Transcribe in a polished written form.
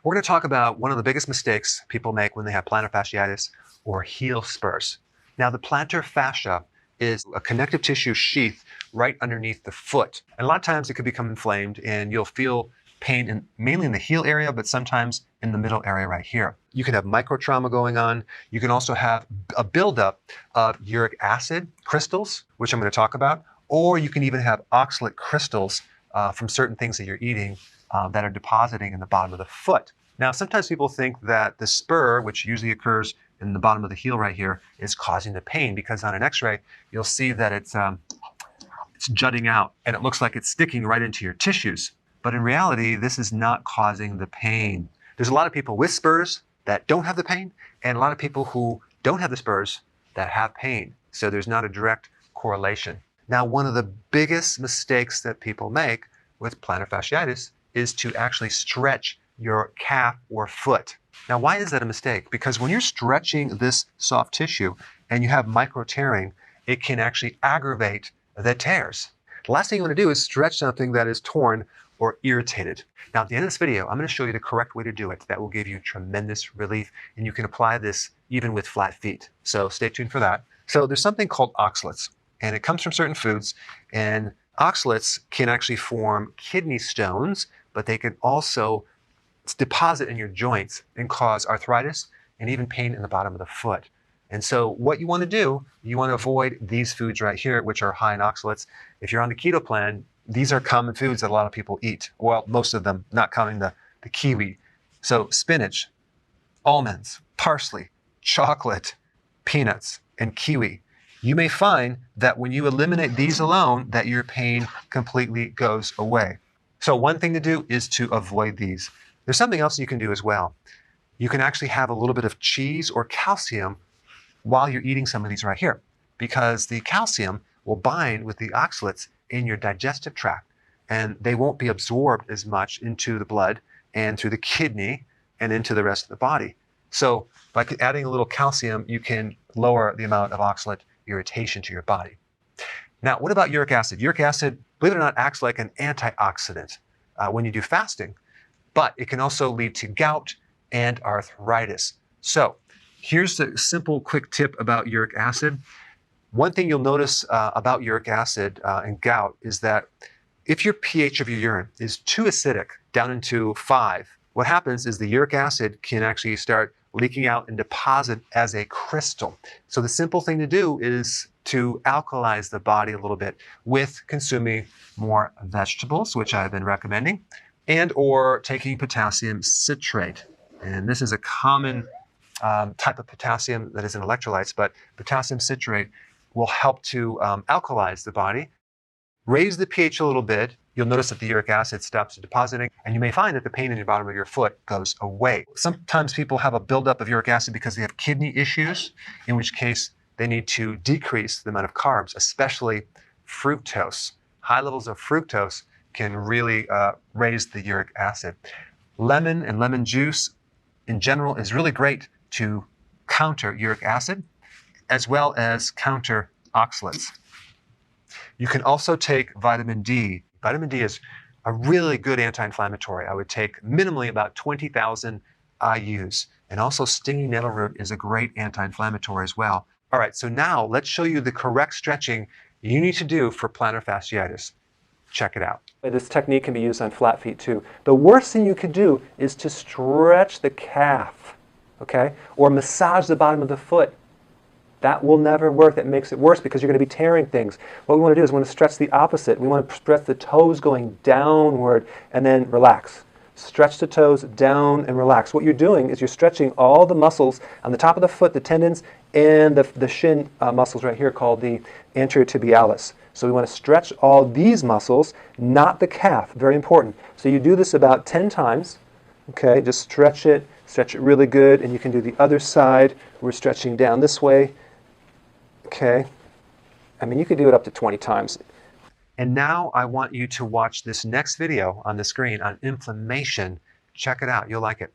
We're going to talk about one of the biggest mistakes people make when they have plantar fasciitis or heel spurs. Now, the plantar fascia is a connective tissue sheath right underneath the foot. And a lot of times it could become inflamed and you'll feel pain mainly in the heel area, but sometimes in the middle area right here. You can have microtrauma going on. You can also have a buildup of uric acid crystals, which I'm going to talk about, or you can even have oxalate crystals from certain things that you're eating that are depositing in the bottom of the foot. Now, sometimes people think that the spur, which usually occurs in the bottom of the heel right here, is causing the pain because on an x-ray, you'll see that it's jutting out and it looks like it's sticking right into your tissues. But in reality, this is not causing the pain. There's a lot of people with spurs that don't have the pain and a lot of people who don't have the spurs that have pain. So there's not a direct correlation. Now, one of the biggest mistakes that people make with plantar fasciitis is to actually stretch your calf or foot. Now, why is that a mistake? Because when you're stretching this soft tissue and you have micro tearing, it can actually aggravate the tears. The last thing you want to do is stretch something that is torn or irritated. Now, at the end of this video, I'm going to show you the correct way to do it that will give you tremendous relief, and you can apply this even with flat feet. So stay tuned for that. So there's something called oxalates, and it comes from certain foods, and oxalates can actually form kidney stones, but they can also deposit in your joints and cause arthritis and even pain in the bottom of the foot. And so what you want to do, you want to avoid these foods right here, which are high in oxalates. If you're on the keto plan, these are common foods that a lot of people eat. Well, most of them, not counting the kiwi. So spinach, almonds, parsley, chocolate, peanuts, and kiwi. You may find that when you eliminate these alone, that your pain completely goes away. So one thing to do is to avoid these. There's something else you can do as well. You can actually have a little bit of cheese or calcium while you're eating some of these right here, because the calcium will bind with the oxalates in your digestive tract, and they won't be absorbed as much into the blood and through the kidney and into the rest of the body. So by adding a little calcium, you can lower the amount of oxalate irritation to your body. Now, what about uric acid? Uric acid, believe it or not, acts like an antioxidant when you do fasting, but it can also lead to gout and arthritis. So here's a simple, quick tip about uric acid. One thing you'll notice about uric acid and gout is that if your pH of your urine is too acidic, down into 5, what happens is the uric acid can actually start leaking out and deposit as a crystal. So the simple thing to do is to alkalize the body a little bit with consuming more vegetables, which I've been recommending, and or taking potassium citrate. And this is a common type of potassium that is in electrolytes, but potassium citrate will help to alkalize the body, raise the pH a little bit. You'll notice that the uric acid stops depositing, and you may find that the pain in the bottom of your foot goes away. Sometimes people have a buildup of uric acid because they have kidney issues, in which case they need to decrease the amount of carbs, especially fructose. High levels of fructose can really raise the uric acid. Lemon and lemon juice in general is really great to counter uric acid, as well as counter oxalates. You can also take vitamin D. Vitamin D is a really good anti-inflammatory. I would take minimally about 20,000 IUs. And also stinging nettle root is a great anti-inflammatory as well. All right, so now let's show you the correct stretching you need to do for plantar fasciitis. Check it out. This technique can be used on flat feet too. The worst thing you could do is to stretch the calf, okay? Or massage the bottom of the foot. That will never work. That makes it worse because you're going to be tearing things. What we want to do is we want to stretch the opposite. We want to stretch the toes going downward and then relax. Stretch the toes down and relax. What you're doing is you're stretching all the muscles on the top of the foot, the tendons, and the shin muscles right here called the anterior tibialis. So we want to stretch all these muscles, not the calf. Very important. So you do this about 10 times. Okay, just stretch it really good, and you can do the other side. We're stretching down this way. Okay, I mean, you could do it up to 20 times. And now I want you to watch this next video on the screen on inflammation. Check it out. You'll like it.